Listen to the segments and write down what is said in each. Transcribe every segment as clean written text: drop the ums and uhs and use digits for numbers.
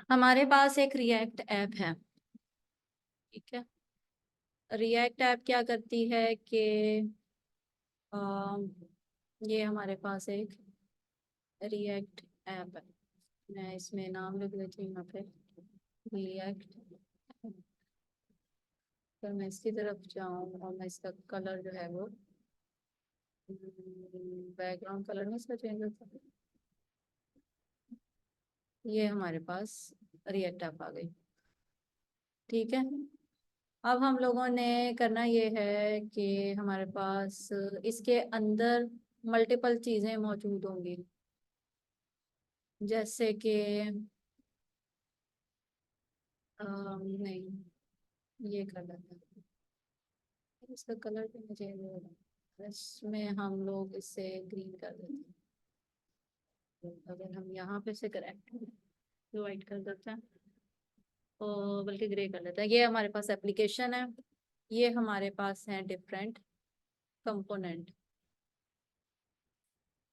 हमारे पास एक react app है, ठीक है। रिएक्ट ऐप क्या करती है कि ये हमारे पास एक रिएक्ट ऐप है। मैं इसमें नाम लिख देती हूँ यहाँ पे, रिएक्ट। अगर मैं इसकी तरफ जाऊँ और मैं इसका कलर जो है वो बैकग्राउंड कलर में इसका चेंज होता है। ये हमारे पास रिएक्ट ऐप आ गई, ठीक है। अब हम लोगों ने करना ये है कि हमारे पास इसके अंदर मल्टीपल चीजें मौजूद होंगी, जैसे कि नहीं, ये कर लेते हैं। इसका कलर भी मुझे इसमें हम लोग इसे ग्रीन कर देते हैं। अगर हम यहाँ पे से करेक्ट वाइट कर देते हैं, तो बल्कि ग्रे कर लेते हैं। ये हमारे पास एप्लीकेशन है, ये हमारे पास है डिफरेंट कंपोनेंट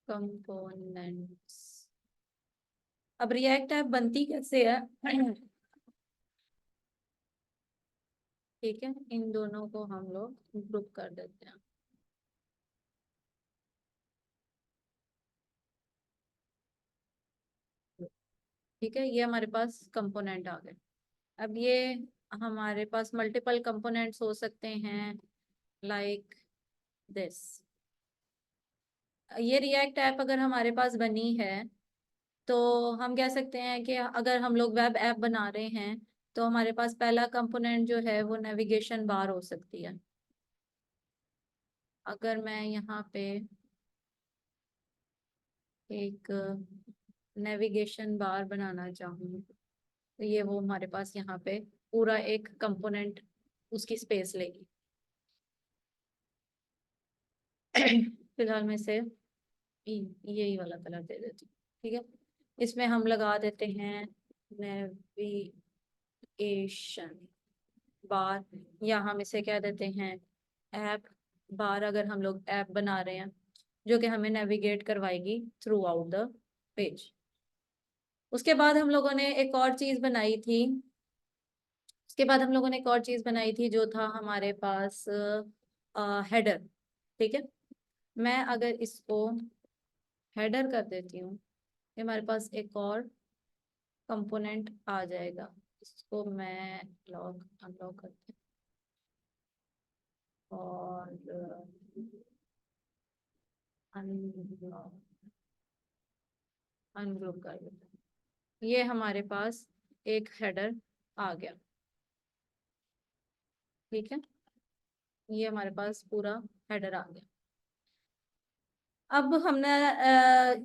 कंपोनेंट्स। अब रिएक्ट ऐप बनती कैसे है? ठीक है, इन दोनों को हम लोग ग्रुप कर देते हैं। ठीक है, ये हमारे पास कंपोनेंट आ गए। अब ये हमारे पास मल्टीपल कंपोनेंट्स हो सकते हैं, लाइक दिस। ये रिएक्ट ऐप अगर हमारे पास बनी है तो हम कह सकते हैं कि अगर हम लोग वेब ऐप बना रहे हैं तो हमारे पास पहला कंपोनेंट जो है वो नेविगेशन बार हो सकती है। अगर मैं यहाँ पे एक नेविगेशन बार बनाना चाहूँ तो ये वो हमारे पास यहाँ पे पूरा एक कंपोनेंट उसकी स्पेस लेगी। फिलहाल मैं इसे यही वाला कलर दे देती हूँ, ठीक है। इसमें हम लगा देते हैं नेविगेशन बार, या हम इसे क्या देते हैं, ऐप बार। अगर हम लोग ऐप बना रहे हैं जो कि हमें नेविगेट करवाएगी थ्रू आउट द पेज। उसके बाद हम लोगों ने एक और चीज बनाई थी, उसके बाद हम लोगों ने एक और चीज बनाई थी जो था हमारे पास हेडर, ठीक है। मैं अगर इसको हेडर कर देती हूँ, ये हमारे पास एक और कंपोनेंट आ जाएगा। इसको मैं लॉक अनलॉक करती हूँ और अनग्रुप कर देते हैं। ये हमारे पास एक हेडर आ गया, ठीक है। ये हमारे पास पूरा हेडर आ गया। अब हमने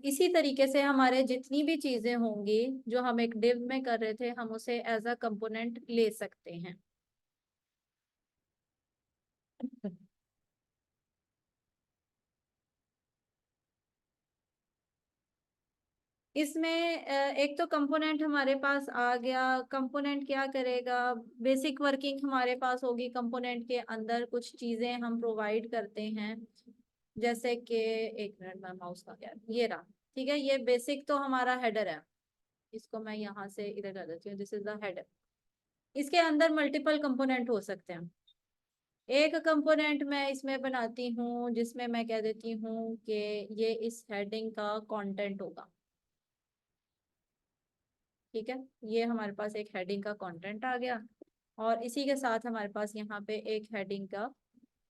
इसी तरीके से हमारे जितनी भी चीजें होंगी जो हम एक डिव में कर रहे थे, हम उसे एज अ कंपोनेंट ले सकते हैं। इसमें एक तो कंपोनेंट हमारे पास आ गया। कंपोनेंट क्या करेगा, बेसिक वर्किंग हमारे पास होगी। कंपोनेंट के अंदर कुछ चीजें हम प्रोवाइड करते हैं, जैसे कि एक मिनट में माउस का क्या ये रहा, ठीक है। ये बेसिक तो हमारा हेडर है, इसको मैं यहाँ से इधर कर देती हूँ, दिस इज द हेडर। इसके अंदर मल्टीपल कंपोनेंट हो सकते हैं। एक कंपोनेंट मैं इसमें बनाती हूँ जिसमें मैं कह देती हूँ कि ये इस हेडिंग का कंटेंट होगा, ठीक है। ये हमारे पास एक हेडिंग का कंटेंट आ गया, और इसी के साथ हमारे पास यहाँ पे एक हेडिंग का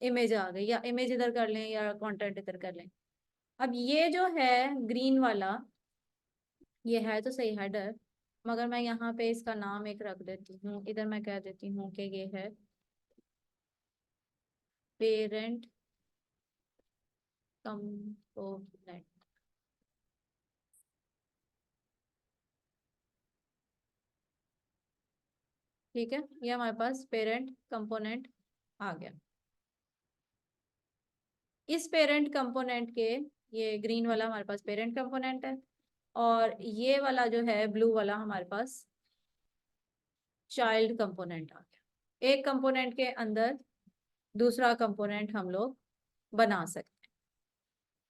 इमेज आ गई, या इमेज इधर कर लें या कंटेंट इधर कर लें। अब ये जो है ग्रीन वाला, ये है तो सही हेडर, मगर मैं यहाँ पे इसका नाम एक रख देती हूँ। इधर मैं कह देती हूँ कि ये है पेरेंट कंपोनेंट, ठीक है। ये हमारे पास पेरेंट कंपोनेंट आ गया। इस पेरेंट कंपोनेंट के, ये ग्रीन वाला हमारे पास पेरेंट कंपोनेंट है, और ये वाला जो है ब्लू वाला हमारे पास चाइल्ड कंपोनेंट आ गया। एक कंपोनेंट के अंदर दूसरा कंपोनेंट हम लोग बना सकते हैं।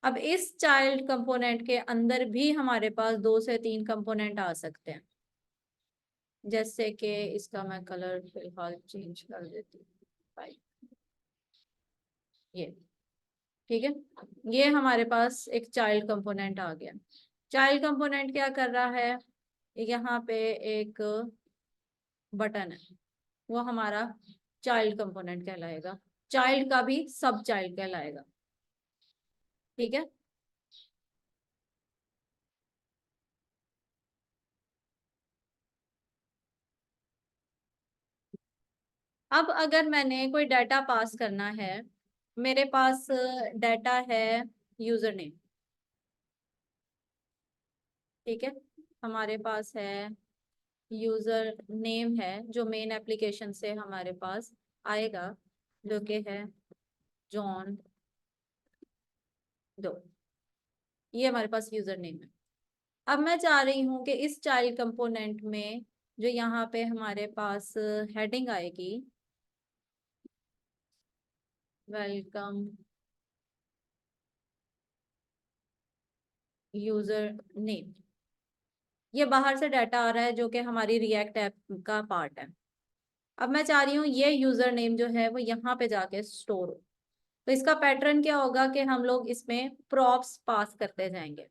अब इस चाइल्ड कंपोनेंट के अंदर भी हमारे पास 2 से 3 कंपोनेंट आ सकते हैं। जैसे कि इसका मैं कलर फिलहाल चेंज कर देती हूँ, White, ये ठीक है। ये हमारे पास एक चाइल्ड कंपोनेंट आ गया। चाइल्ड कंपोनेंट क्या कर रहा है, यहाँ पे एक बटन है, वो हमारा चाइल्ड कंपोनेंट कहलाएगा, चाइल्ड का भी सब चाइल्ड कहलाएगा। ठीक है, अब अगर मैंने कोई डाटा पास करना है, मेरे पास डाटा है यूजर नेम। ठीक है, हमारे पास है यूजर नेम है जो मेन एप्लीकेशन से हमारे पास आएगा, जो कि है जॉन दो। ये हमारे पास यूजर नेम है। अब मैं चाह रही हूँ कि इस चाइल्ड कंपोनेंट में जो यहाँ पे हमारे पास हेडिंग आएगी, वेलकम यूजर नेम, ये बाहर से डाटा आ रहा है जो कि हमारी रिएक्ट ऐप का पार्ट है। अब मैं चाह रही हूँ ये यूजर नेम जो है वो यहाँ पे जाके स्टोर हो। तो इसका पैटर्न क्या होगा कि हम लोग इसमें प्रॉप्स पास करते जाएंगे।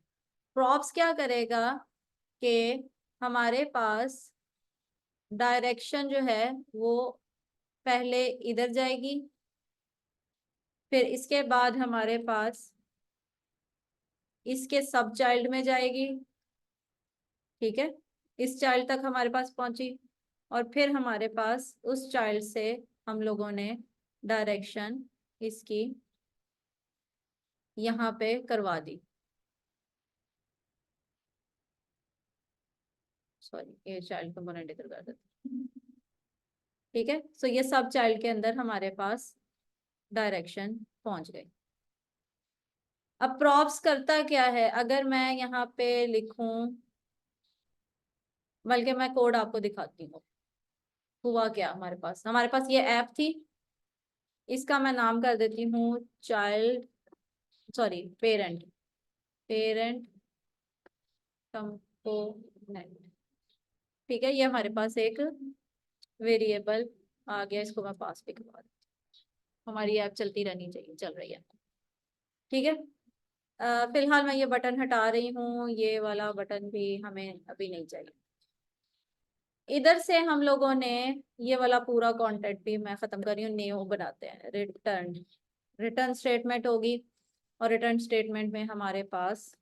प्रॉप्स क्या करेगा कि हमारे पास डायरेक्शन जो है वो पहले इधर जाएगी, फिर इसके बाद हमारे पास इसके सब चाइल्ड में जाएगी। ठीक है, इस चाइल्ड तक हमारे पास पहुंची, और फिर हमारे पास उस चाइल्ड से हम लोगों ने डायरेक्शन इसकी यहाँ पे करवा दी। सॉरी, ये चाइल्ड कंपोनेंट इधर कर देते। ठीक है, सो ये सब चाइल्ड के अंदर हमारे पास डायरेक्शन पहुंच गई। अब प्रॉप्स करता क्या है, अगर मैं यहाँ पे लिखूं, बल्कि मैं कोड आपको दिखाती हूँ। हुआ क्या, हमारे पास ये ऐप थी, इसका मैं नाम कर देती हूँ child, sorry parent, parent component. ठीक है, ये हमारे पास एक वेरिएबल आ गया, इसको मैं पास भी करवा दूँ। हमारी ऐप चलती रहनी चाहिए, चल रही है। ठीक है, फिलहाल मैं ये बटन हटा रही हूँ, ये वाला बटन भी हमें अभी नहीं चाहिए। इधर से हम लोगों ने ये वाला पूरा कंटेंट भी मैं खत्म कर रही हूँ, न्यू बनाते हैं। रिटर्न, रिटर्न स्टेटमेंट होगी, और रिटर्न स्टेटमेंट में हमारे पास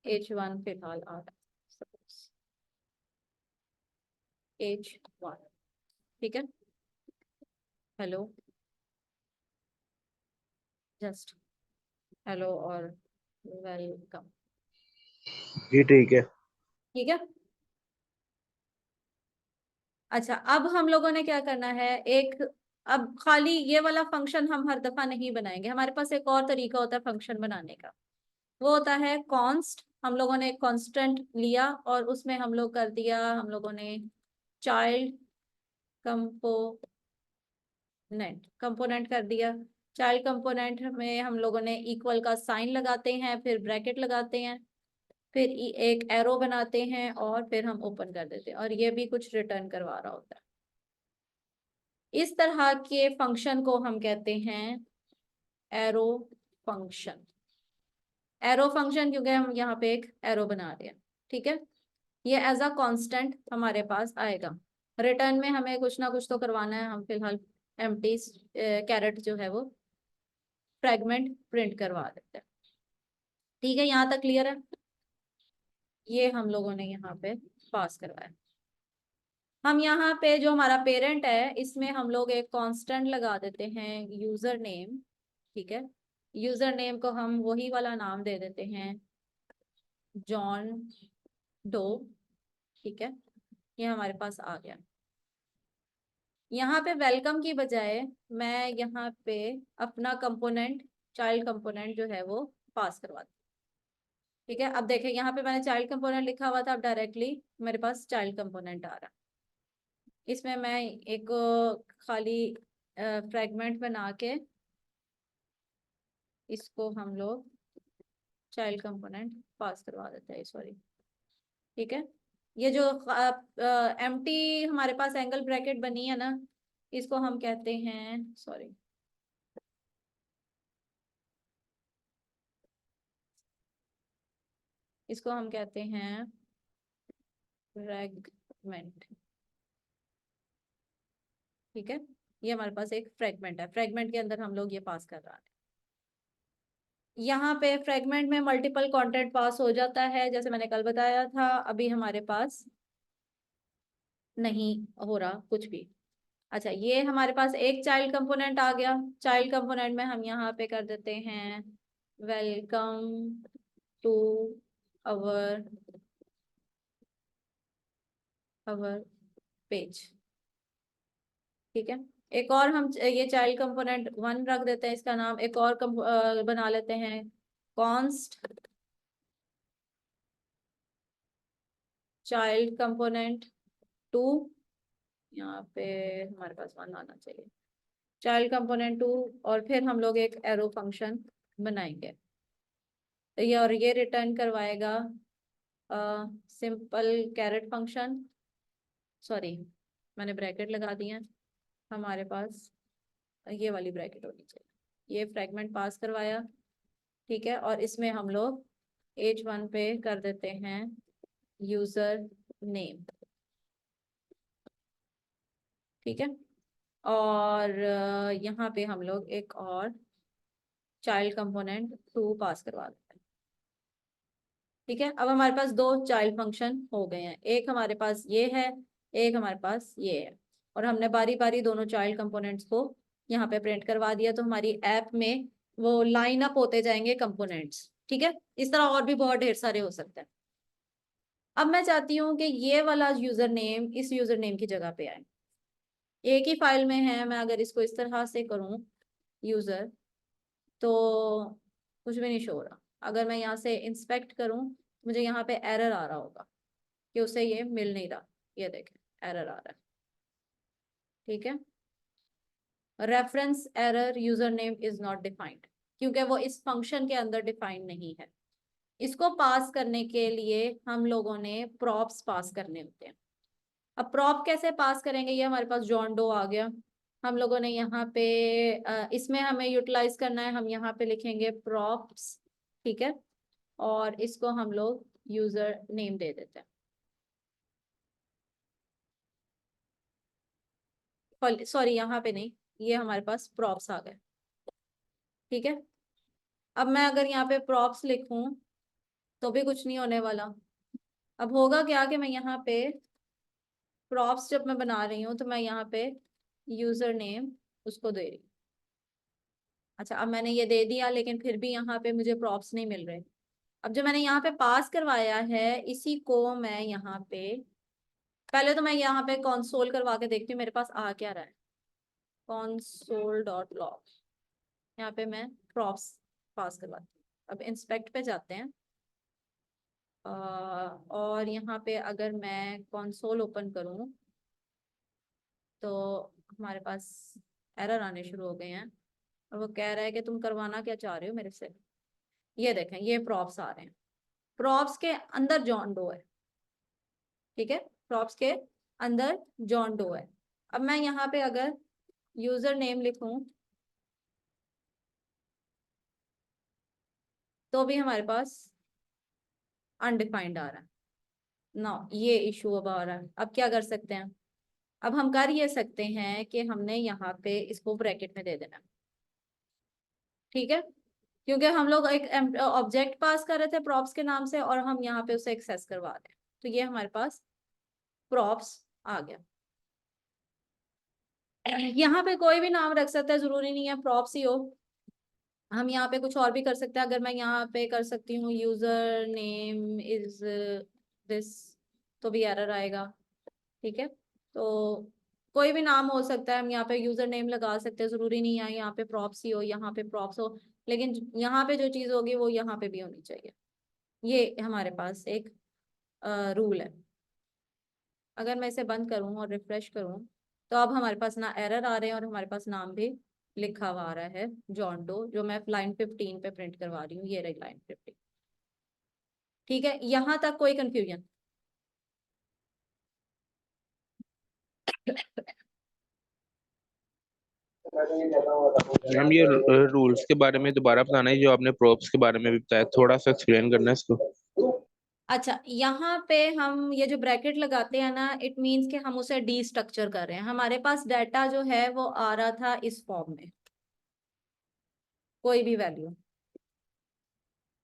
H1 फिलहाल आ रहा है, H1। ठीक है, हेलो, जस्ट हेलो और वेलकम। जी ठीक है। ठीक है, अच्छा अब हम लोगों ने क्या करना है, एक, अब खाली ये वाला फंक्शन हम हर दफा नहीं बनाएंगे, हमारे पास एक और तरीका होता है फंक्शन बनाने का। वो होता है कॉन्स्ट। हम लोगों ने एक कांस्टेंट लिया और उसमें हम लोग कर दिया, हम लोगों ने चाइल्ड कंपोनेंट कर दिया। चाइल्ड कंपोनेंट में हम लोगों ने इक्वल का साइन लगाते हैं, फिर ब्रैकेट लगाते हैं, फिर एक एरो बनाते हैं, और फिर हम ओपन कर देते हैं, और ये भी कुछ रिटर्न करवा रहा होता है। इस तरह के फंक्शन को हम कहते हैं एरो फंक्शन। एरो फंक्शन क्योंकि हम यहाँ पे एक एरो बना रहे हैं। ठीक है, ये एज अ कांस्टेंट हमारे पास आएगा। रिटर्न में हमें कुछ ना कुछ तो करवाना है, हम फिलहाल एम्प्टी कैरेट जो है वो फ्रेगमेंट प्रिंट करवा देते हैं। ठीक है, यहाँ तक क्लियर है। ये हम लोगों ने यहाँ पे पास करवाया। हम यहाँ पे जो हमारा पेरेंट है, इसमें हम लोग एक कांस्टेंट लगा देते हैं यूजर नेम। ठीक है, यूजर नेम को हम वही वाला नाम दे देते हैं जॉन डो। ठीक है, ये हमारे पास आ गया। यहाँ पे वेलकम की बजाय मैं यहाँ पे अपना कंपोनेंट, चाइल्ड कंपोनेंट जो है वो पास करवा दूँ। ठीक है, अब देखें यहाँ पे मैंने चाइल्ड कंपोनेंट लिखा हुआ था, अब डायरेक्टली मेरे पास चाइल्ड कंपोनेंट आ रहा। इसमें मैं एक खाली फ्रेगमेंट बना के इसको हम लोग चाइल्ड कंपोनेंट पास करवा देते हैं, सॉरी। ठीक है, ये जो एम्प्टी हमारे पास एंगल ब्रैकेट बनी है ना, इसको हम कहते हैं, सॉरी, इसको हम कहते हैं फ्रैगमेंट। ठीक है, ये हमारे पास एक फ्रैगमेंट है, फ्रैगमेंट के अंदर हम लोग ये पास कर रहा है। यहाँ पे फ्रैगमेंट में मल्टीपल कंटेंट पास हो जाता है, जैसे मैंने कल बताया था। अभी हमारे पास नहीं हो रहा कुछ भी। अच्छा, ये हमारे पास एक चाइल्ड कंपोनेंट आ गया। चाइल्ड कंपोनेंट में हम यहाँ पे कर देते हैं welcome to our our page. ठीक है, एक और हम ये चाइल्ड कंपोनेंट 1 रख देते हैं, इसका नाम एक और बना लेते हैं कॉन्स्ट चाइल्ड कंपोनेंट 2। यहाँ पे हमारे पास 1 आना चाहिए, चाइल्ड कंपोनेंट 2। और फिर हम लोग एक एरो फंक्शन बनाएंगे, तो ये और ये रिटर्न करवाएगा सिंपल कैरेट फंक्शन। सॉरी, मैंने ब्रैकेट लगा दिए हैं, हमारे पास ये वाली ब्रैकेट होनी चाहिए। ये फ्रैगमेंट पास करवाया, ठीक है, और इसमें हम लोग H1 पे कर देते हैं यूजर नेम। ठीक है, और यहाँ पे हम लोग एक और चाइल्ड कंपोनेंट 2 पास करवा देते हैं। ठीक है, अब हमारे पास 2 चाइल्ड फंक्शन हो गए हैं, एक हमारे पास ये है, एक हमारे पास ये है, और हमने बारी बारी दोनों चाइल्ड कंपोनेंट्स को यहाँ पे प्रिंट करवा दिया, तो हमारी ऐप में वो लाइन अप होते जाएंगे कंपोनेंट्स। ठीक है, इस तरह और भी बहुत ढेर सारे हो सकते हैं। अब मैं चाहती हूँ कि ये वाला यूजर नेम इस यूजर नेम की जगह पे आए, एक ही फाइल में है। मैं अगर इसको इस तरह से करूँ यूजर, तो कुछ भी नहीं शो हो रहा। अगर मैं यहाँ से इंस्पेक्ट करूँ, मुझे यहाँ पे एरर आ रहा होगा कि उसे ये मिल नहीं रहा। ये देखें, एरर आ रहा है। ठीक है, reference error user name is not defined, क्योंकि वो इस फंक्शन के अंदर डिफाइंड नहीं है। इसको पास करने के लिए हम लोगों ने प्रॉप्स पास करने होते हैं। अब प्रॉप कैसे पास करेंगे, ये हमारे पास जॉन डो आ गया। हम लोगों ने यहाँ पे इसमें हमें यूटिलाइज करना है, हम यहाँ पे लिखेंगे प्रॉप्स। ठीक है, और इसको हम लोग यूजर नेम दे देते हैं। सॉरी, यहाँ पे नहीं, ये हमारे पास प्रॉप्स आ गए। ठीक है, अब मैं अगर यहाँ पे प्रॉप्स लिखूं तो भी कुछ नहीं होने वाला। अब होगा क्या कि मैं यहाँ पे प्रॉप्स जब मैं बना रही हूँ, तो मैं यहाँ पे यूजर नेम उसको दे रही हूँ। अच्छा, अब मैंने ये दे दिया, लेकिन फिर भी यहाँ पे मुझे प्रॉप्स नहीं मिल रहे। अब जो मैंने यहाँ पे पास करवाया है, इसी को मैं यहाँ पे, पहले तो मैं यहाँ पे कंसोल करवा के देखती हूँ मेरे पास आ क्या रहा है। console.log, यहाँ पे मैं प्रॉप्स पास करवाती हूँ। अब इंस्पेक्ट पे जाते हैं, और यहाँ पे अगर मैं कंसोल ओपन करूँ, तो हमारे पास एरर आने शुरू हो गए हैं, और वो कह रहा है कि तुम करवाना क्या चाह रहे हो मेरे से। ये देखें, ये प्रॉप्स आ रहे हैं, प्रॉप्स के अंदर जॉन डो है। ठीक है, प्रॉप्स के अंदर जॉन डो है। अब मैं यहाँ पे अगर यूजर नेम लिखूं, तो भी हमारे पास अनडिफाइंड आ रहा है ना, ये इशू अब आ रहा है। अब क्या कर सकते हैं, अब हम कर ये सकते हैं कि हमने यहाँ पे इसको ब्रैकेट में दे देना। ठीक है, क्योंकि हम लोग एक ऑब्जेक्ट पास कर रहे थे प्रॉप्स के नाम से, और हम यहाँ पे उसे एक्सेस करवा रहे हैं, तो ये हमारे पास प्रॉप्स आ गया। यहाँ पे कोई भी नाम रख सकता है, जरूरी नहीं है प्रॉप्स ही हो। हम यहाँ पे कुछ और भी कर सकते हैं। अगर मैं यहाँ पे कर सकती हूँ यूजर नेम इज दिस, तो भी एरर आएगा। ठीक है, तो कोई भी नाम हो सकता है, हम यहाँ पे यूजर नेम लगा सकते हैं, जरूरी नहीं है यहाँ पे प्रॉप्स ही हो, यहाँ पे प्रॉप्स हो, लेकिन यहाँ पे जो चीज होगी वो यहाँ पे भी होनी चाहिए। ये हमारे पास एक रूल है। अगर मैं इसे बंद करूँ और रिफ्रेश करूँ, तो अब हमारे पास ना एरर आ रहे हैं, और हमारे पास नाम भी लिखा हुआ आ रहा है जॉन डो, जो मैं लाइन 15 पे प्रिंट करवा रही हूँ। ये रही लाइन 15। ठीक है, यहाँ तक कोई कंफ्यूजन? मैम ये रूल्स के बारे में दोबारा बताना है, जो आपने प्रोप्स के बारे में भी बताया, थोड़ा सा एक्सप्लेन करना है इसको। अच्छा, यहाँ पे हम ये जो ब्रैकेट लगाते हैं ना, इट मीन्स कि हम उसे डी स्ट्रक्चर कर रहे हैं। हमारे पास डाटा जो है वो आ रहा था इस फॉर्म में, कोई भी वैल्यू,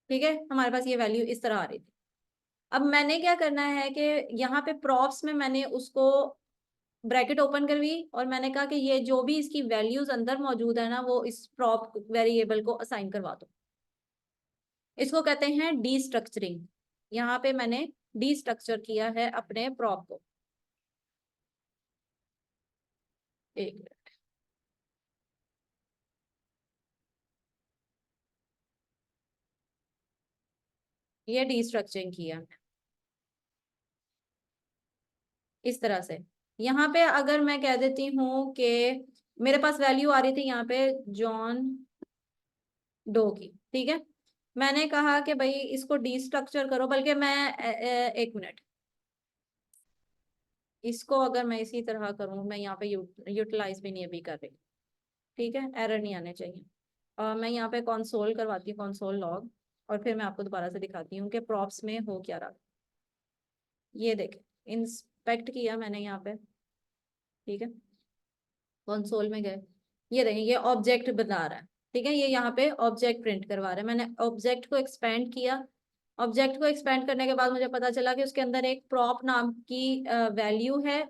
ठीक है, हमारे पास ये वैल्यू इस तरह आ रही थी। अब मैंने क्या करना है कि यहाँ पे प्रॉप्स में मैंने उसको ब्रैकेट ओपन करवी और मैंने कहा कि ये जो भी इसकी वैल्यूज अंदर मौजूद है ना, वो इस प्रॉप वेरिएबल को असाइन करवा दो। इसको कहते हैं डी स्ट्रक्चरिंग। यहाँ पे मैंने डी स्ट्रक्चर किया है अपने प्रॉप को। एक मिनट, ये डी स्ट्रक्चरिंग किया इस तरह से। यहाँ पे अगर मैं कह देती हूँ कि मेरे पास वैल्यू आ रही थी यहाँ पे जॉन डो की, ठीक है, मैंने कहा कि भाई इसको डी स्ट्रक्चर करो, बल्कि मैं एक मिनट, इसको अगर मैं इसी तरह करूँ, मैं यहाँ पे यूटिलाइज भी नहीं अभी कर रही, ठीक है, एरर नहीं आने चाहिए। और मैं यहाँ पे कंसोल करवाती हूँ, कंसोल लॉग, और फिर मैं आपको दोबारा से दिखाती हूँ कि प्रॉप्स में हो क्या रहा। ये देखें, इंस्पेक्ट किया मैंने यहाँ पे, ठीक है, कंसोल में गए, ये देखें ये ऑब्जेक्ट बता रहा है, ठीक है, ये यहाँ पे ऑब्जेक्ट प्रिंट करवा रहा है। मैंने ऑब्जेक्ट को एक्सपेंड किया, ऑब्जेक्ट को एक्सपेंड करने के बाद मुझे पता चला कि उसके अंदर एक प्रॉप नाम की वैल्यू है,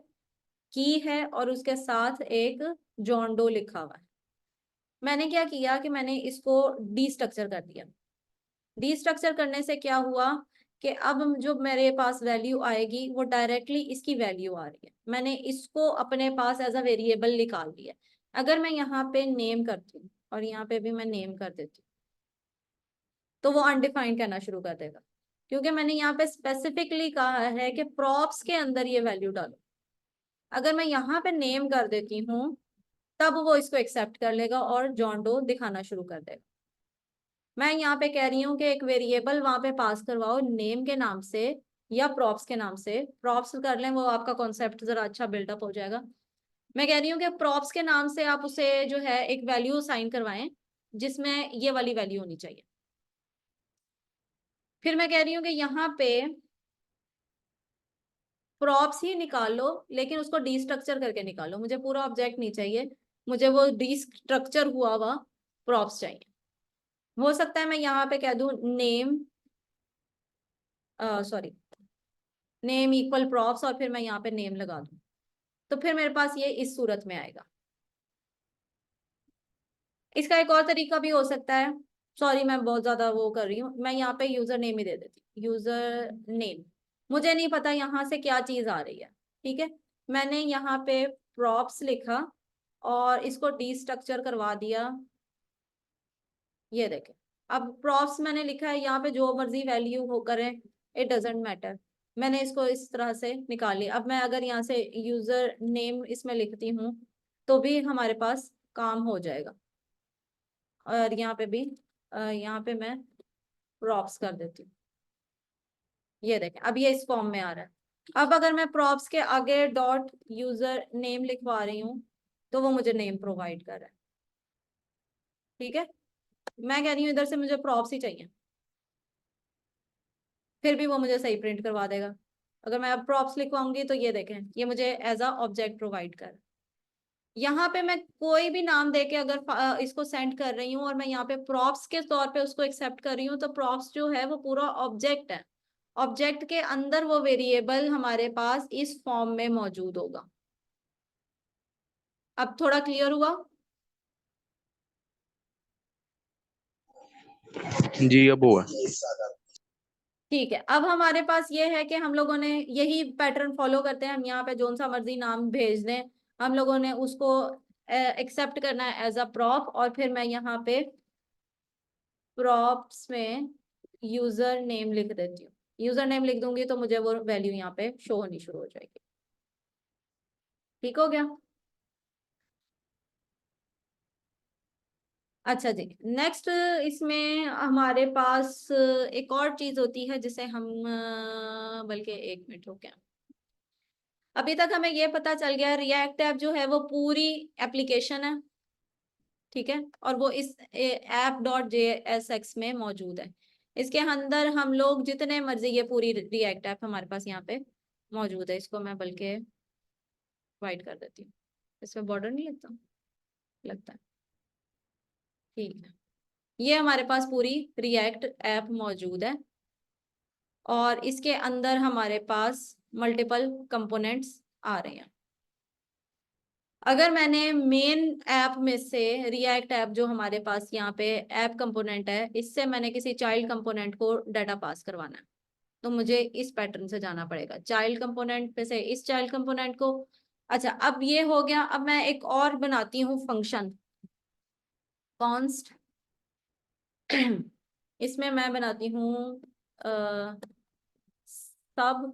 की है, और उसके साथ एक जॉन डो लिखा हुआ है। मैंने क्या किया कि मैंने इसको डी स्ट्रक्चर कर दिया। डी स्ट्रक्चर करने से क्या हुआ कि अब जो मेरे पास वैल्यू आएगी वो डायरेक्टली इसकी वैल्यू आ रही है। मैंने इसको अपने पास एज अ वेरिएबल निकाल दिया। अगर मैं यहाँ पे नेम करती हूँ और यहाँ पे भी मैं नेम कर देती हूँ, तो वो अनडिफाइंड कहना शुरू कर देगा, क्योंकि मैंने यहाँ पे स्पेसिफिकली कहा है कि प्रॉप्स के अंदर ये वैल्यू डालो। अगर मैं यहाँ पे नेम कर देती हूँ, तब वो इसको एक्सेप्ट कर लेगा और जॉन डो दिखाना शुरू कर देगा। मैं यहाँ पे कह रही हूँ कि एक वेरिएबल वहां पे पास करवाओ नेम के नाम से या प्रॉप्स के नाम से। प्रॉप्स कर लें, वो आपका कॉन्सेप्ट जरा अच्छा बिल्डअप हो जाएगा। मैं कह रही हूँ कि प्रॉप्स के नाम से आप उसे जो है एक वैल्यू साइन करवाएं, जिसमें ये वाली वैल्यू होनी चाहिए। फिर मैं कह रही हूँ कि यहाँ पे प्रॉप्स ही निकालो, लेकिन उसको डी स्ट्रक्चर करके निकालो। मुझे पूरा ऑब्जेक्ट नहीं चाहिए, मुझे वो डी स्ट्रक्चर हुआ हुआ प्रॉप्स चाहिए। हो सकता है मैं यहाँ पे कह दूं name, sorry, name equal props, और फिर मैं यहाँ पे नेम लगा दूं, तो फिर मेरे पास ये इस सूरत में आएगा। इसका एक और तरीका भी हो सकता है, सॉरी मैं बहुत ज्यादा वो कर रही हूँ, मैं यहाँ पे यूजर नेम ही दे देती हूँ, यूजर नेम। मुझे नहीं पता यहाँ से क्या चीज आ रही है, ठीक है, मैंने यहाँ पे प्रॉप्स लिखा और इसको डी स्ट्रक्चर करवा दिया। ये देखें, अब प्रॉप्स मैंने लिखा है, यहाँ पे जो मर्जी वैल्यू हो करें, इट डजेंट मैटर। मैंने इसको इस तरह से निकाल लिया। अब मैं अगर यहाँ से यूजर नेम इसमें लिखती हूँ, तो भी हमारे पास काम हो जाएगा। और यहाँ पे भी यहाँ पे मैं प्रॉप्स कर देती हूँ। ये देखें, अब ये इस फॉर्म में आ रहा है। अब अगर मैं प्रॉप्स के आगे डॉट यूजर नेम लिखवा रही हूँ, तो वो मुझे नेम प्रोवाइड कर रहा है, ठीक है। मैं कह रही हूँ इधर से मुझे प्रॉप्स ही चाहिए, फिर भी वो मुझे सही प्रिंट करवा देगा। अगर मैं अब प्रॉप्स लिखवाऊंगी, तो ये देखें, ये मुझे एज अ ऑब्जेक्ट प्रोवाइड कर। यहाँ पे मैं कोई भी नाम देके अगर इसको सेंड कर रही हूँ और मैं यहाँ पे प्रॉप्स के तौर पे उसको एक्सेप्ट कर रही हूँ, तो प्रॉप्स जो है वो पूरा ऑब्जेक्ट है। ऑब्जेक्ट के अंदर वो वेरिएबल हमारे पास इस फॉर्म में मौजूद होगा। अब थोड़ा क्लियर हुआ? जी अब हुआ। ठीक है, अब हमारे पास ये है कि हम लोगों ने यही पैटर्न फॉलो करते हैं। हम यहाँ पे जोन सा मर्जी नाम भेज दें, हम लोगों ने उसको एक्सेप्ट करना है एज अ प्रॉप, और फिर मैं यहाँ पे प्रॉप्स में यूजर नेम लिख देती हूँ। यूजर नेम लिख दूंगी तो मुझे वो वैल्यू यहाँ पे शो होनी शुरू हो जाएगी। ठीक हो गया? अच्छा जी, नेक्स्ट इसमें हमारे पास एक और चीज होती है जिसे हम बल्कि एक मिनट हो गया, अभी तक हमें ये पता चल गया रिएक्ट ऐप जो है वो पूरी एप्लीकेशन है, ठीक है, और वो इस app.jsx में मौजूद है। इसके अंदर हम लोग जितने मर्जी, ये पूरी रिएक्ट ऐप हमारे पास यहाँ पे मौजूद है। इसको मैं बल्कि वाइट कर देती हूँ, इसमें बॉर्डर नहीं लगता, लगता है, ठीक है। ये हमारे पास पूरी रिएक्ट ऐप मौजूद है और इसके अंदर हमारे पास मल्टीपल कंपोनेंट्स आ रहे हैं। अगर मैंने मेन ऐप में से रिएक्ट ऐप जो हमारे पास यहाँ पे ऐप कंपोनेंट है, इससे मैंने किसी चाइल्ड कंपोनेंट को डाटा पास करवाना है, तो मुझे इस पैटर्न से जाना पड़ेगा, चाइल्ड कंपोनेंट पे से इस चाइल्ड कंपोनेंट को। अच्छा, अब ये हो गया। अब मैं एक और बनाती हूँ फंक्शन, कॉन्स्ट इसमें मैं बनाती हूँ सब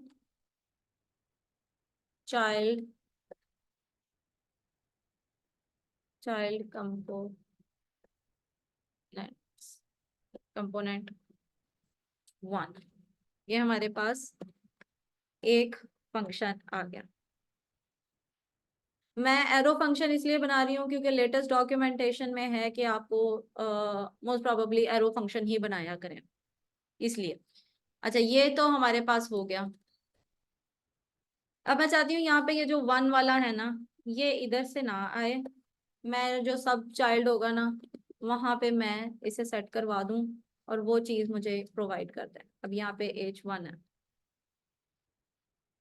चाइल्ड कंपोनेंट 1। ये हमारे पास एक फंक्शन आ गया। मैं एरो फंक्शन इसलिए बना रही हूँ क्योंकि लेटेस्ट डॉक्यूमेंटेशन में है कि आपको मोस्ट प्रोबेबली एरो फंक्शन ही बनाया करें, इसलिए। अच्छा, ये तो हमारे पास हो गया। अब मैं चाहती हूँ यहाँ पे ये जो 1 वाला है ना, ये इधर से ना आए। मैं जो सब चाइल्ड होगा ना, वहां पे मैं इसे सेट करवा दूं और वो चीज मुझे प्रोवाइड कर दे। अब यहाँ पे H1 है,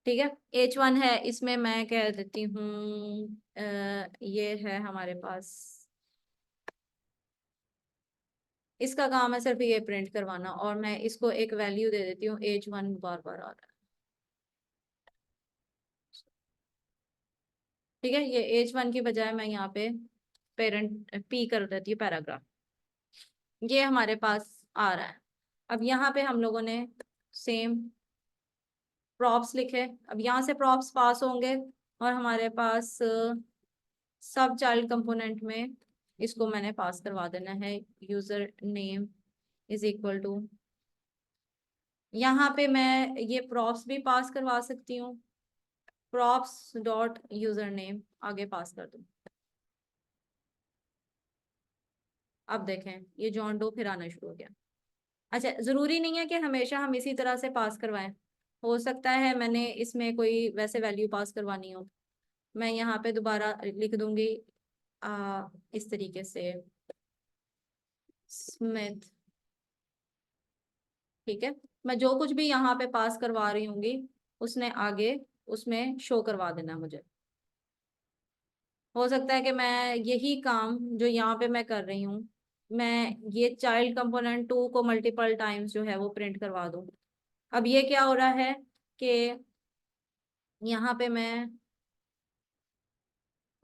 ठीक है, H1 है। इसमें मैं कह देती हूँ ये है हमारे पास, इसका काम है सिर्फ ये प्रिंट करवाना, और मैं इसको एक वैल्यू दे देती हूँ H1 बार बार आ रहा है, ठीक है। ये H1 की बजाय मैं यहाँ पे पेरेंट P कर देती हूँ, पैराग्राफ। ये हमारे पास आ रहा है। अब यहाँ पे हम लोगों ने सेम प्रॉप्स लिखे। अब यहाँ से प्रॉप्स पास होंगे और हमारे पास सब चाइल्ड कंपोनेंट में इसको मैंने पास करवा देना है, user name is equal to, यहाँ पे मैं ये प्रॉप्स भी पास करवा सकती हूँ, प्रॉप्स डॉट यूजर नेम आगे पास कर दूँ। अब देखें ये जॉन डो फिर आना शुरू हो गया। अच्छा, जरूरी नहीं है कि हमेशा हम इसी तरह से पास करवाएं, हो सकता है मैंने इसमें कोई वैसे वैल्यू पास करवानी हो। मैं यहाँ पे दोबारा लिख दूंगी इस तरीके से, स्मिथ, ठीक है। मैं जो कुछ भी यहाँ पे पास करवा रही हूँगी उसने आगे उसमें शो करवा देना मुझे। हो सकता है कि मैं यही काम जो यहाँ पे मैं कर रही हूँ, मैं ये चाइल्ड कंपोनेंट 2 को मल्टीपल टाइम्स जो है वो प्रिंट करवा दूँ। अब ये क्या हो रहा है कि यहाँ पे मैं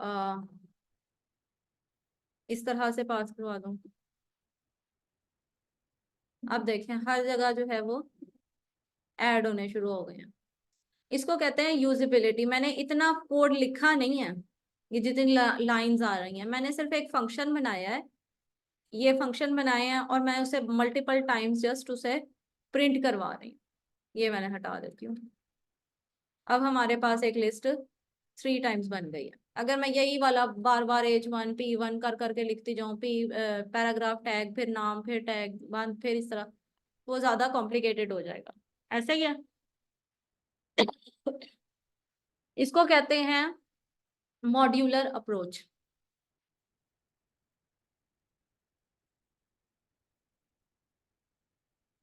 आ, इस तरह से पास करवा दूँ। अब देखें हर जगह जो है वो ऐड होने शुरू हो गए हैं। इसको कहते हैं यूजिबिलिटी। मैंने इतना कोड लिखा नहीं है, ये जितनी लाइंस आ रही हैं, मैंने सिर्फ एक फंक्शन बनाया है। ये फंक्शन बनाए हैं और मैं उसे मल्टीपल टाइम्स जस्ट उसे प्रिंट करवा रही हूँ। ये मैंने हटा देती हूँ। अब हमारे पास एक लिस्ट 3 टाइम्स बन गई है। अगर मैं यही वाला बार बार H1 P1 कर करके लिखती जाऊँ, P पैराग्राफ टैग, फिर नाम, फिर टैग वन, फिर इस तरह, वो ज्यादा कॉम्प्लिकेटेड हो जाएगा। ऐसा ही है। इसको कहते हैं मॉड्यूलर अप्रोच।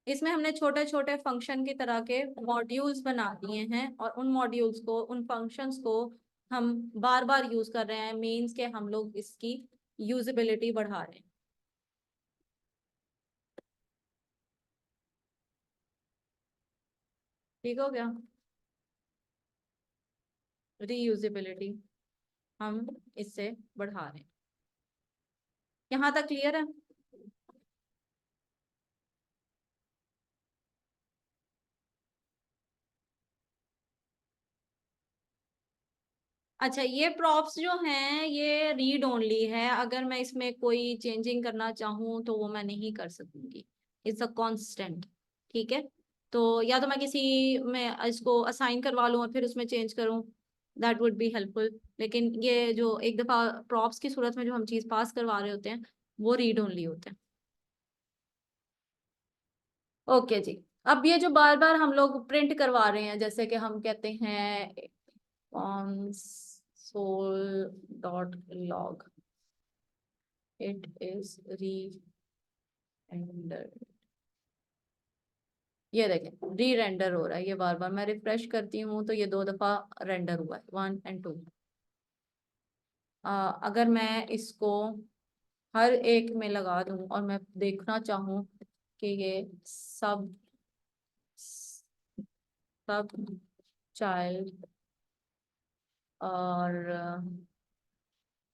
इसमें हमने छोटे छोटे फंक्शन की तरह के मॉड्यूल्स बना दिए हैं और उन मॉड्यूल्स को, उन फंक्शंस को हम बार बार यूज कर रहे हैं, मीन्स के हम लोग इसकी यूजिबिलिटी बढ़ा रहे हैं। ठीक हो गया, रीयूजिबिलिटी हम इससे बढ़ा रहे हैं। यहाँ तक क्लियर है? अच्छा, ये प्रॉप्स जो हैं ये रीड ओनली है, अगर मैं इसमें कोई चेंजिंग करना चाहूँ तो वो मैं नहीं कर सकूंगी। इट्स अ कांस्टेंट, ठीक है। तो या तो मैं किसी में इसको असाइन करवा लूँ और फिर उसमें चेंज करूँ, दैट वुड बी हेल्पफुल। लेकिन ये जो एक दफा प्रॉप्स की सूरत में जो हम चीज पास करवा रहे होते हैं वो रीड ओनली होते हैं। ओके जी। अब ये जो बार बार हम लोग प्रिंट करवा रहे हैं, जैसे कि हम कहते हैं console dot log, it is री रेंडर, ये देखें री रेंडर हो रहा है, ये बार बार मैं रिफ्रेश करती हूँ तो ये 2 दफा रेंडर हुआ है, 1 और 2। अगर मैं इसको हर एक में लगा दूं और मैं देखना चाहूँ कि ये सब सब चाइल्ड और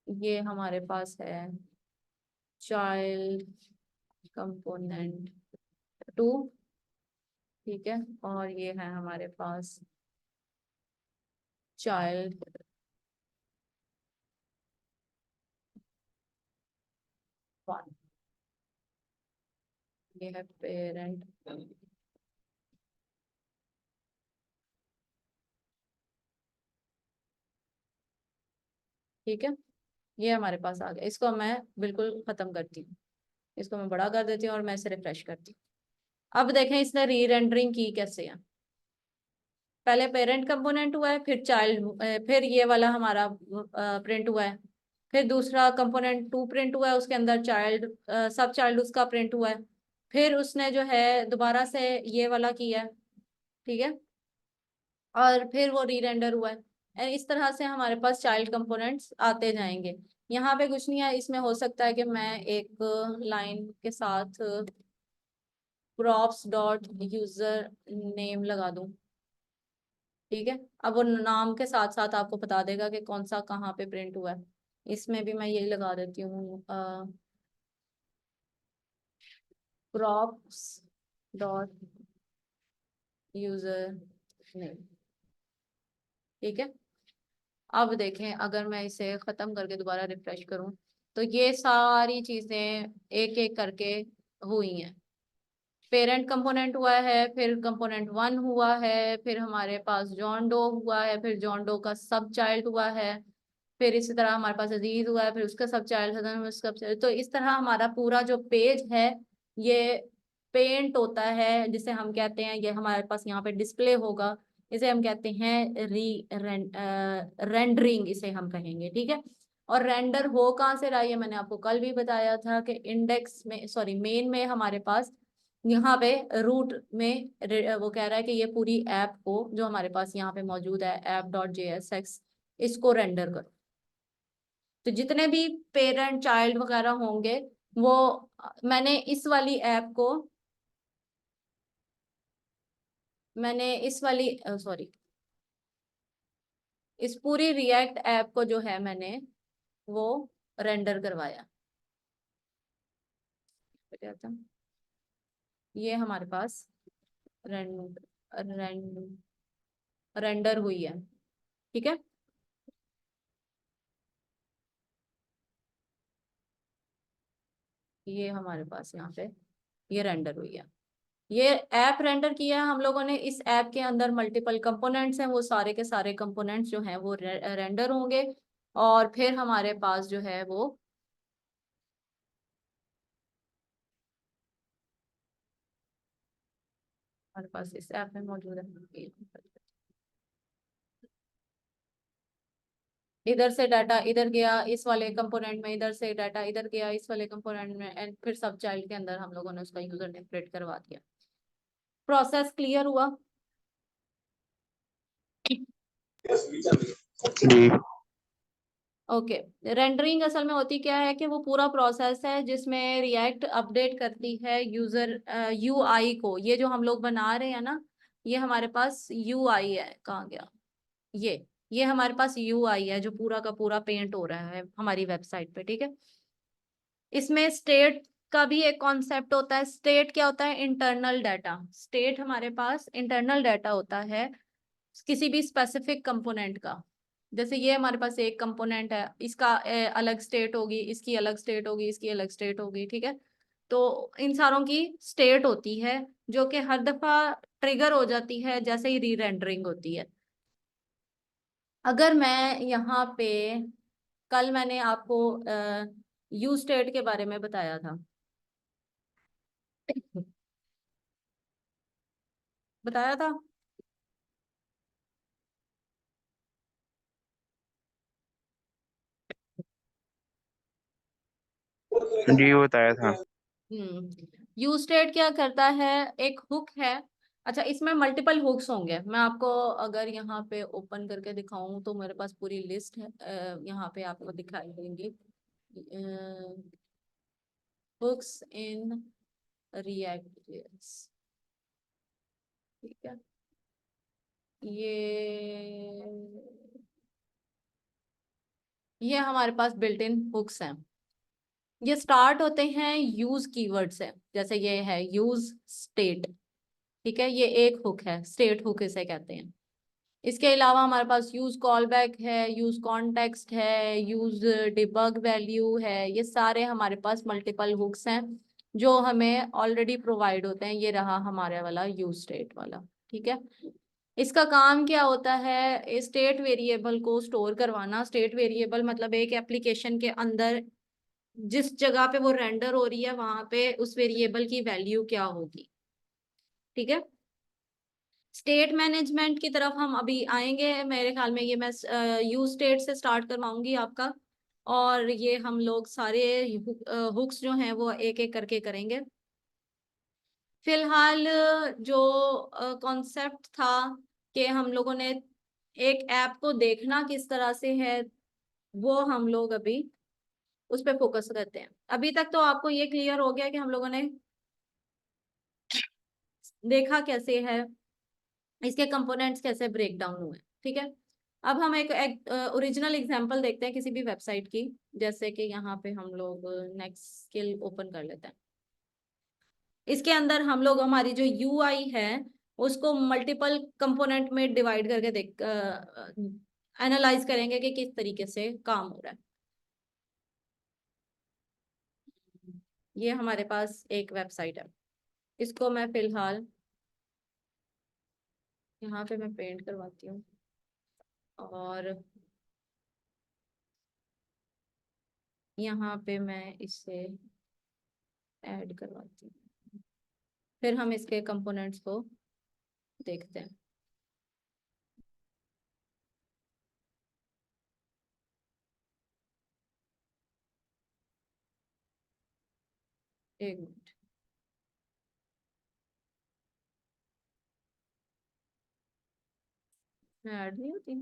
ये हमारे पास है चाइल्ड कंपोनेंट 2, ठीक है, और ये है हमारे पास चाइल्ड 1, ये है पेरेंट। ठीक है, ये हमारे पास आ गया। इसको मैं बिल्कुल खत्म करती हूँ, इसको मैं बड़ा कर देती हूँ और मैं इसे रिफ्रेश करती हूँ। अब देखें इसने री रेंडरिंग की कैसे है। पहले पेरेंट कंपोनेंट हुआ है, फिर चाइल्ड, फिर ये वाला हमारा प्रिंट हुआ है, फिर दूसरा कंपोनेंट 2 प्रिंट हुआ है, उसके अंदर चाइल्ड सब चाइल्ड उसका प्रिंट हुआ है, फिर उसने जो है दोबारा से ये वाला किया है, ठीक है, और फिर वो री रेंडर हुआ है। इस तरह से हमारे पास चाइल्ड कंपोनेंट्स आते जाएंगे। यहाँ पे कुछ नहीं है, इसमें हो सकता है कि मैं एक लाइन के साथ props डॉट यूजर नेम लगा दूं, ठीक है। अब वो नाम के साथ साथ आपको बता देगा कि कौन सा कहाँ पे प्रिंट हुआ है। इसमें भी मैं यही लगा देती हूँ props डॉट यूजर नेम, ठीक है। अब देखें अगर मैं इसे खत्म करके दोबारा रिफ्रेश करूं तो ये सारी चीजें एक एक करके हुई हैं। पेरेंट कंपोनेंट हुआ है, फिर कंपोनेंट 1 हुआ है, फिर हमारे पास जॉन डो हुआ है, फिर जॉन डो का सब चाइल्ड हुआ है, फिर इसी तरह हमारे पास अजीज हुआ है, फिर उसका सब चाइल्ड है, उसका सब child। तो इस तरह हमारा पूरा जो पेज है ये पेंट होता है, जिसे हम कहते हैं, ये हमारे पास यहाँ पे डिस्प्ले होगा, इसे हम कहते हैं रेंडरिंग, इसे हम कहेंगे, ठीक है। और रेंडर हो कहाँ से रहा है, ये मैंने आपको कल भी बताया था कि इंडेक्स में, सॉरी मेन में हमारे पास यहाँ पे रूट में वो कह रहा है कि ये पूरी ऐप को जो हमारे पास यहाँ पे मौजूद है ऐप डॉट JSX, इसको रेंडर करो। तो जितने भी पेरेंट चाइल्ड वगैरह होंगे वो मैंने इस वाली ऐप को, मैंने इस वाली सॉरी इस पूरी रिएक्ट ऐप को जो है मैंने वो रेंडर करवाया। क्या था? ये हमारे पास रेंड रेंडर हुई है, ठीक है। ये हमारे पास यहाँ पे ये रेंडर हुई है, ये ऐप रेंडर किया है हम लोगों ने। इस ऐप के अंदर मल्टीपल कंपोनेंट्स हैं, वो सारे के सारे कंपोनेंट्स जो हैं वो रेंडर होंगे, और फिर हमारे पास जो है वो हमारे पास इस ऐप में मौजूद है। इधर से डाटा इधर गया इस वाले कंपोनेंट में, इधर से डाटा इधर गया इस वाले कंपोनेंट में, एंड फिर सब चाइल्ड के अंदर हम लोगों ने उसका यूजर नेम क्रिएट करवा दिया। प्रोसेस क्लियर हुआ? जी। ओके। रेंडरिंग असल में होती क्या है कि वो पूरा प्रोसेस है जिसमें रिएक्ट अपडेट करती है यूजर UI को। ये जो हम लोग बना रहे हैं ना, ये हमारे पास UI है, कहाँ गया ये हमारे पास UI है जो पूरा का पूरा पेंट हो रहा है हमारी वेबसाइट पे, ठीक है। इसमें स्टेट का भी एक कॉन्सेप्ट होता है। स्टेट क्या होता है? Internal data. स्टेट हमारे पास इंटरनल डाटा होता है किसी भी स्पेसिफिक कंपोनेंट का। जैसे ये हमारे पास एक कंपोनेंट है, इसका अलग स्टेट होगी, इसकी अलग स्टेट होगी, इसकी अलग स्टेट होगी, ठीक है। तो इन सारों की स्टेट होती है जो कि हर दफा ट्रिगर हो जाती है जैसे ही री रेंडरिंग होती है। अगर मैं यहाँ पे कल मैंने आपको यू स्टेट के बारे में बताया था, बताया था। जी वो बताया था। यू स्टेट क्या करता है, एक हुक है। अच्छा, इसमें मल्टीपल हुक्स होंगे। मैं आपको अगर यहाँ पे ओपन करके दिखाऊं तो मेरे पास पूरी लिस्ट है, यहाँ पे आपको दिखाई देंगी हुक्स इन रिएक्ट। ठीक है, ये हमारे पास बिल्ट इन हुक्स हैं। ये स्टार्ट होते हैं यूज कीवर्ड से, जैसे ये है यूज स्टेट। ठीक है, ये एक हुक है, स्टेट हुक इसे कहते हैं। इसके अलावा हमारे पास यूज कॉल बैक है, यूज कॉन्टेक्स्ट है, यूज डिबग वैल्यू है। ये सारे हमारे पास मल्टीपल हुक्स हैं जो हमें ऑलरेडी प्रोवाइड होते हैं। ये रहा हमारे वाला यूज स्टेट वाला। ठीक है, इसका काम क्या होता है, स्टेट वेरिएबल को स्टोर करवाना। स्टेट वेरिएबल मतलब एक एप्लीकेशन के अंदर जिस जगह पे वो रेंडर हो रही है वहां पे उस वेरिएबल की वैल्यू क्या होगी। ठीक है, स्टेट मैनेजमेंट की तरफ हम अभी आएंगे मेरे ख्याल में। ये मैं यू स्टेट से स्टार्ट करवाऊंगी आपका, और ये हम लोग सारे हुक्स जो हैं वो एक एक करके करेंगे। फिलहाल जो कॉन्सेप्ट था कि हम लोगों ने एक ऐप को देखना किस तरह से है, वो हम लोग अभी उस पर फोकस करते हैं। अभी तक तो आपको ये क्लियर हो गया कि हम लोगों ने देखा कैसे है, इसके कंपोनेंट्स कैसे ब्रेक डाउन हुए। ठीक है, अब हम एक ओरिजिनल एग्जांपल देखते हैं किसी भी वेबसाइट की। जैसे कि यहाँ पे हम लोग नेक्स्ट स्किल ओपन कर लेते हैं। इसके अंदर हम लोग हमारी जो यूआई है उसको मल्टीपल कंपोनेंट में डिवाइड करके देख एनालाइज करेंगे कि किस तरीके से काम हो रहा है। ये हमारे पास एक वेबसाइट है, इसको मैं फिलहाल यहाँ पे मैं पेंट करवाती हूँ और यहाँ पे मैं इसे ऐड करवाती हूँ। फिर हम इसके कंपोनेंट्स को देखते हैं। एक मिनट, मैं ऐड नहीं होती।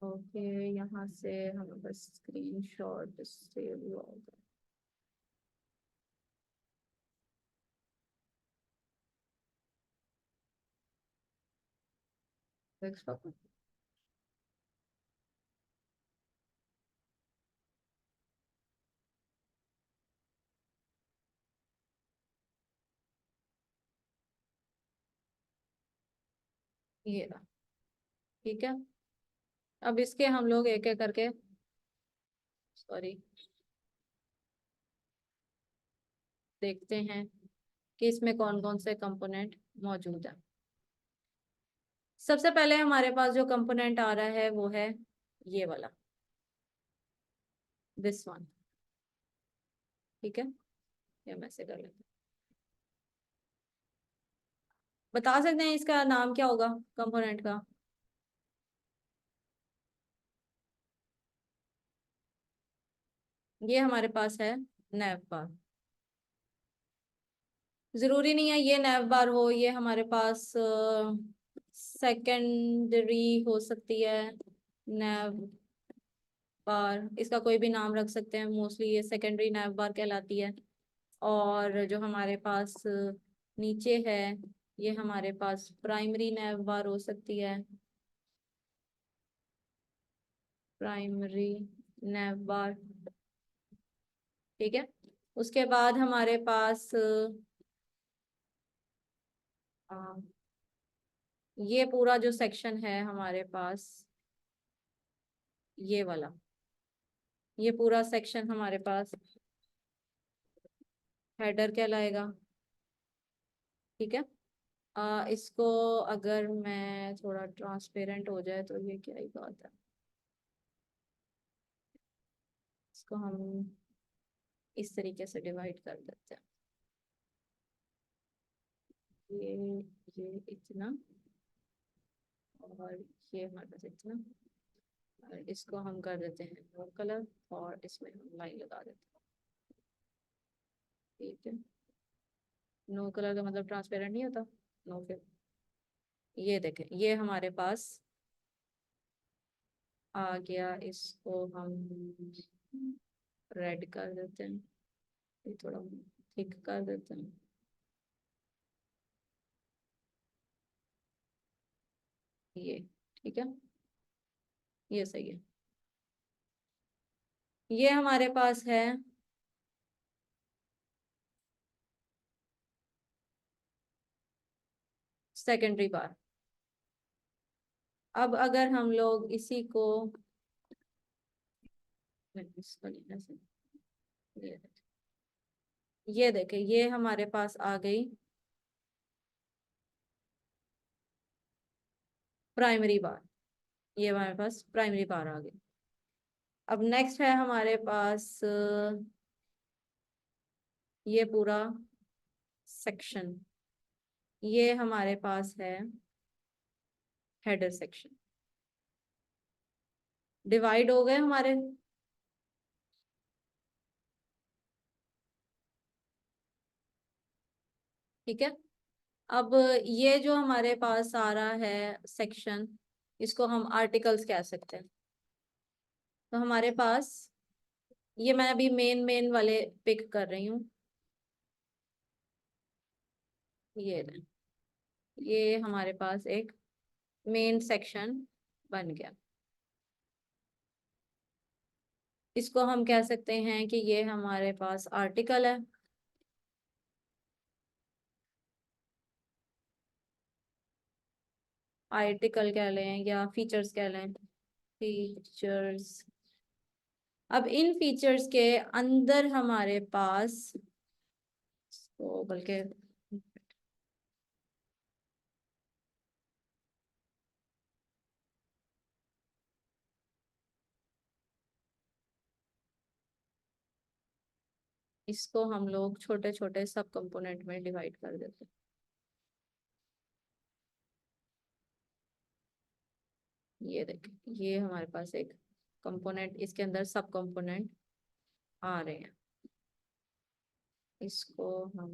ओके, यहाँ से हमें बस स्क्रीनशॉट सेव हुआ होगा। डेस्कटॉप में। ये रहा। ठीक है, अब इसके हम लोग एक एक करके, सॉरी, देखते हैं कि इसमें कौन कौन से कंपोनेंट मौजूद है। सबसे पहले हमारे पास जो कंपोनेंट आ रहा है वो है ये वाला, दिस वन। ठीक है, ये मैं से कर लेते हैं। बता सकते हैं इसका नाम क्या होगा कंपोनेंट का? ये हमारे पास है नैव बार। जरूरी नहीं है ये नैव बार हो, ये हमारे पास सेकेंडरी हो सकती है नैव बार। इसका कोई भी नाम रख सकते हैं, मोस्टली ये सेकेंडरी नैव बार कहलाती है। और जो हमारे पास नीचे है ये हमारे पास प्राइमरी नैव बार हो सकती है, प्राइमरी नैव बार। ठीक है, उसके बाद हमारे पास अ, ये पूरा जो सेक्शन है हमारे पास, ये वाला, ये पूरा सेक्शन हमारे पास हेडर कहलाएगा। ठीक है, इसको अगर मैं थोड़ा ट्रांसपेरेंट हो जाए तो ये क्या ही बात है। इसको हम इस तरीके से डिवाइड कर देते हैं। ये इतना और ये हमारे पास इतना, और इसको हम कर देते हैं नो कलर और इसमें हम लाइन लगा देते हैं। ठीक है, नो कलर का मतलब ट्रांसपेरेंट नहीं होता, नो। फिर ये देखें, ये हमारे पास आ गया। इसको हम रेड कर देते हैं, ये थोड़ा थिक कर देते हैं। ये ठीक है, ये सही है। ये हमारे पास है सेकेंडरी बार। अब अगर हम लोग इसी को इसको लेने से ये देखें, ये हमारे पास आ गई प्राइमरी बार। ये हमारे पास प्राइमरी बार आ गई। अब नेक्स्ट है हमारे पास ये पूरा सेक्शन, ये हमारे पास है हेडर सेक्शन। डिवाइड हो गए हमारे। ठीक है, अब ये जो हमारे पास आ रहा है सेक्शन, इसको हम आर्टिकल्स कह सकते हैं। तो हमारे पास ये मैं अभी मेन वाले पिक कर रही हूँ। ये हमारे पास एक मेन सेक्शन बन गया। इसको हम कह सकते हैं कि ये हमारे पास आर्टिकल है। आर्टिकल कह लें या फीचर्स कह लें, फीचर्स। अब इन फीचर्स के अंदर हमारे पास तो बल्कि इसको हम लोग छोटे छोटे सब कंपोनेंट में डिवाइड कर देते हैं। ये देखें, ये हमारे पास एक कंपोनेंट, इसके अंदर सब कंपोनेंट आ रहे हैं। इसको हम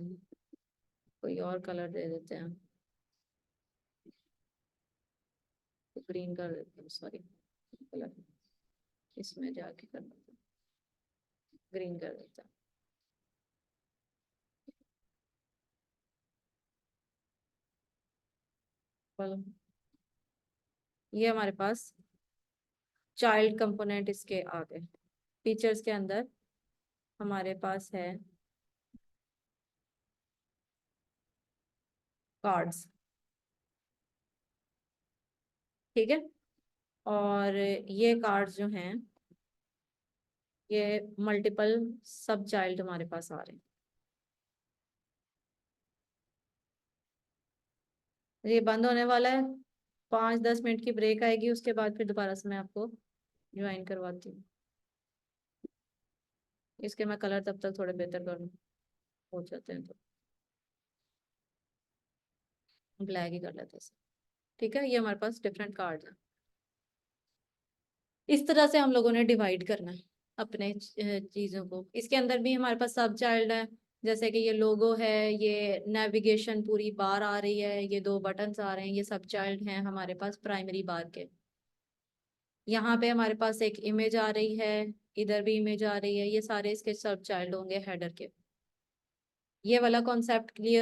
कोई और कलर दे देते हैं, ग्रीन कर देते हैं, सॉरी कलर इसमें जाके कर देते हैं, ग्रीन कर देते हैं। चलो, ये हमारे पास चाइल्ड कंपोनेंट इसके आ गए। फीचर्स के अंदर हमारे पास है कार्ड्स। ठीक है, और ये कार्ड्स जो हैं ये मल्टीपल सब चाइल्ड हमारे पास आ रहे हैं। ये बंद होने वाला है, 5-10 मिनट की ब्रेक आएगी, उसके बाद फिर दोबारा से मैं आपको ज्वाइन करवाती हूँ। इसके मैं कलर तब तक थोड़े बेहतर कर लूँ, हो जाते हैं तो ब्लैक ही कर लेते हैं। ठीक है, ये हमारे पास डिफरेंट कार्ड है। इस तरह से हम लोगों ने डिवाइड करना है अपने चीजों को। इसके अंदर भी हमारे पास सब चाइल्ड है, जैसे कि ये लोगो है, ये नेविगेशन पूरी बार आ रही है, ये 2 बटन्स आ रहे हैं, ये सब चाइल्ड हैं हमारे पास प्राइमरी बार के। यहाँ पे हमारे पास एक इमेज आ रही है, इधर भी इमेज आ रही है, ये सारे इसके सब चाइल्ड होंगे हेडर के। ये वाला कॉन्सेप्ट क्लियर